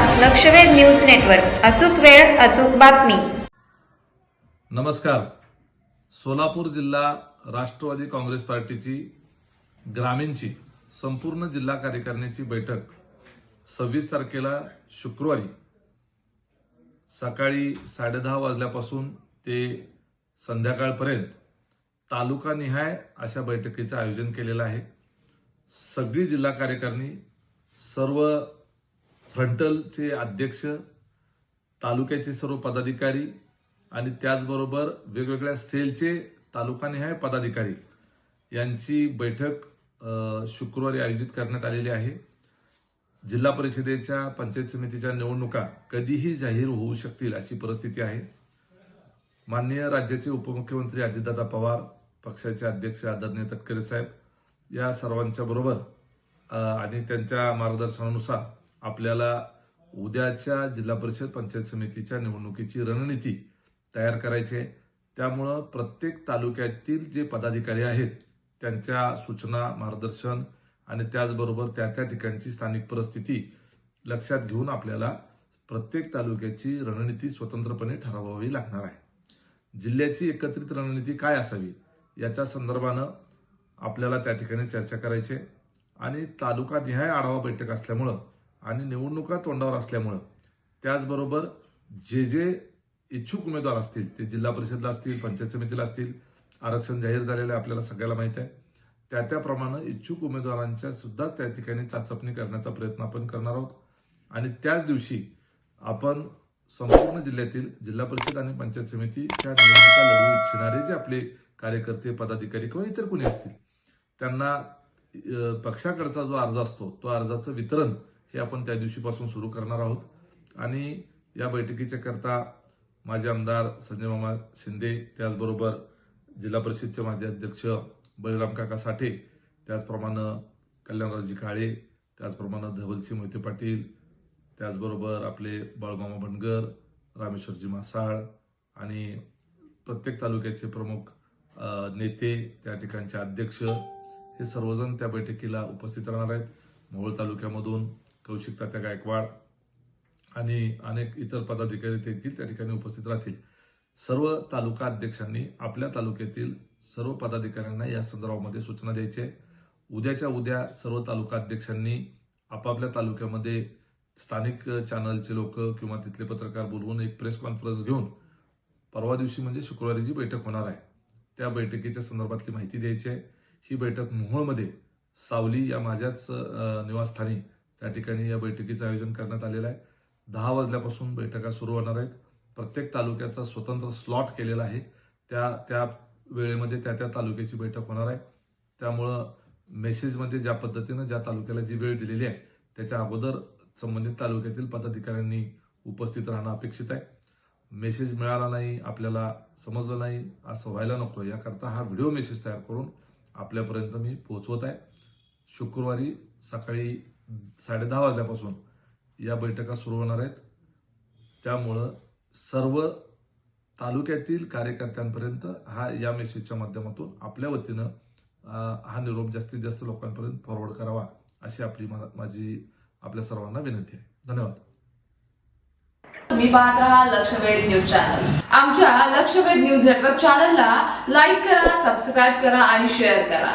लक्षवेध news network, अचूक वेळ अचूक बातमी। नमस्कार। सोलापूर जिल्हा राष्ट्रवादी काँग्रेस पार्टीची ग्रामीणची संपूर्ण जिल्हा कार्यकारिणीची बैठक 26 तारखेला शुक्रवारी सकाळी 10:30 वाजल्यापासून ते संध्याकाळपर्यंत तालुकानिहाय अशा बैठकीचं आयोजन केलेलं आहे। सगळी जिल्हा कार्यकारिणी, सर्व फ्रंटलचे अध्यक्ष, तालुक्याचे सर्व पदाधिकारी आणि त्याचबरोबर वेगवेगळ्या सेलचे तालुकानिहाय पदाधिकारी यांची बैठक शुक्रवारी आयोजित करण्यात आलेली आहे। जिल्हा परिषदेच्या पंचायत समितीच्या निवडणुका कधीही जाहीर होऊ शकतील अशी परिस्थिती आहे। माननीय राज्याचे उपमुख्यमंत्री अजितदादा पवार, पक्षाचे अध्यक्ष आदरणीय तटकरे साहेब या सर्वांच्या बरोबर आणि त्यांच्या मार्गदर्शनानुसार आपल्याला उद्याच्या जिल्हा परिषद पंचायत समितीच्या निवडणुकीची रणनीती तयार करायची आहे। त्यामुळे प्रत्येक तालुक्यातील जे पदाधिकारी आहेत त्यांच्या सूचना, मार्गदर्शन आणि त्याचबरोबर त्या ठिकाणची स्थानिक परिस्थिती लक्षात घेऊन आपल्याला प्रत्येक तालुक्याची रणनीती स्वतंत्रपणे ठरवावी लागणार आहे। जिल्ह्याची एकत्रित रणनीती काय असावी याच्या संदर्भाने आपल्याला त्या ठिकाणी चर्चा करायची आहे आणि तालुकानिहाय आढावा बैठक असल्यामुळे आणि निवडणुका तोंडावर असल्यामुळे त्याचबरोबर जे इच्छुक उमेदवार असतील ते जिल्हा परिषदला असतील, पंचायत समितीला असतील, आरक्षण जाहीर झालेलं आपल्याला सगळ्याला माहिती आहे। त्याप्रमाणे इच्छुक उमेदवारांच्या सुद्धा त्या ठिकाणी चाचपणी करण्याचा प्रयत्न आपण करणार आहोत आणि त्याच दिवशी आपण संपूर्ण जिल्ह्यातील जिल्हा परिषद आणि पंचायत समितीच्या निवडणुका लढवू इच्छिणारे जे आपले कार्यकर्ते, पदाधिकारी किंवा इतर कोणी असतील त्यांना पक्षाकडचा जो अर्ज असतो तो अर्जाचं वितरण हे आपण त्या दिवशीपासून सुरू करणार आहोत आणि या बैठकीच्या करता माजी आमदार संजय मामा शिंदे, त्याचबरोबर जिल्हा परिषदचे माजी अध्यक्ष बळीराम काका साठे, त्याचप्रमाणे कल्याणरावजी काळे, त्याचप्रमाणे धवलसिंह मोहिते पाटील, त्याचबरोबर आपले बाळमामा बनगर, रामेश्वरजी मासाळ आणि प्रत्येक तालुक्याचे प्रमुख नेते, त्या ठिकाणचे अध्यक्ष हे सर्वजण त्या बैठकीला उपस्थित राहणार आहेत। मोहोळ तालुक्यामधून कौशिक तात्या गायकवाड आणि अनेक इतर पदाधिकारी देखील त्या ठिकाणी उपस्थित राहतील। सर्व तालुका अध्यक्षांनी आपल्या तालुक्यातील सर्व पदाधिकाऱ्यांना या संदर्भामध्ये सूचना द्यायची आहे। उद्याच्या उद्या सर्व तालुका अध्यक्षांनी आपापल्या तालुक्यामध्ये स्थानिक चॅनलचे लोक किंवा तिथले पत्रकार बोलवून एक प्रेस कॉन्फरन्स घेऊन परवा दिवशी म्हणजे शुक्रवारी जी बैठक होणार आहे त्या बैठकीच्या संदर्भातली माहिती द्यायची आहे। ही बैठक मोहोळमध्ये सावली या माझ्याच निवासस्थानी त्या ठिकाणी या बैठकीचं आयोजन करण्यात आलेलं आहे। 10 वाजल्यापासून बैठका सुरू होणार आहेत। प्रत्येक तालुक्याचा स्वतंत्र स्लॉट केलेला आहे। त्या वेळेमध्ये त्या तालुक्याची बैठक होणार आहे। त्यामुळं मेसेजमध्ये ज्या पद्धतीनं ज्या तालुक्याला जी वेळ दिलेली आहे त्याच्या अगोदर संबंधित तालुक्यातील पदाधिकाऱ्यांनी उपस्थित राहणं अपेक्षित आहे। मेसेज मिळाला नाही, आपल्याला समजलं नाही असं व्हायला नको याकरता हा व्हिडिओ मेसेज तयार करून आपल्यापर्यंत मी पोहोचवत आहे। शुक्रवारी सकाळी 10:30 वाजल्यापासून या बैठका सुरू होणार आहेत। त्यामुळं सर्व तालुक्यातील कार्यकर्त्यांपर्यंत या मेसेजच्या माध्यमातून आपल्या वतीनं हा निरोप जास्तीत जास्त लोकांपर्यंत फॉरवर्ड करावा अशी माझी आपल्या सर्वांना विनंती आहे। धन्यवाद। तुम्ही पाहत रहा लक्षवेध न्यूज चॅनल। आमच्या लक्षवेध न्यूज नेटवर्क चॅनलला लाईक करा, सबस्क्राईब करा आणि शेअर करा।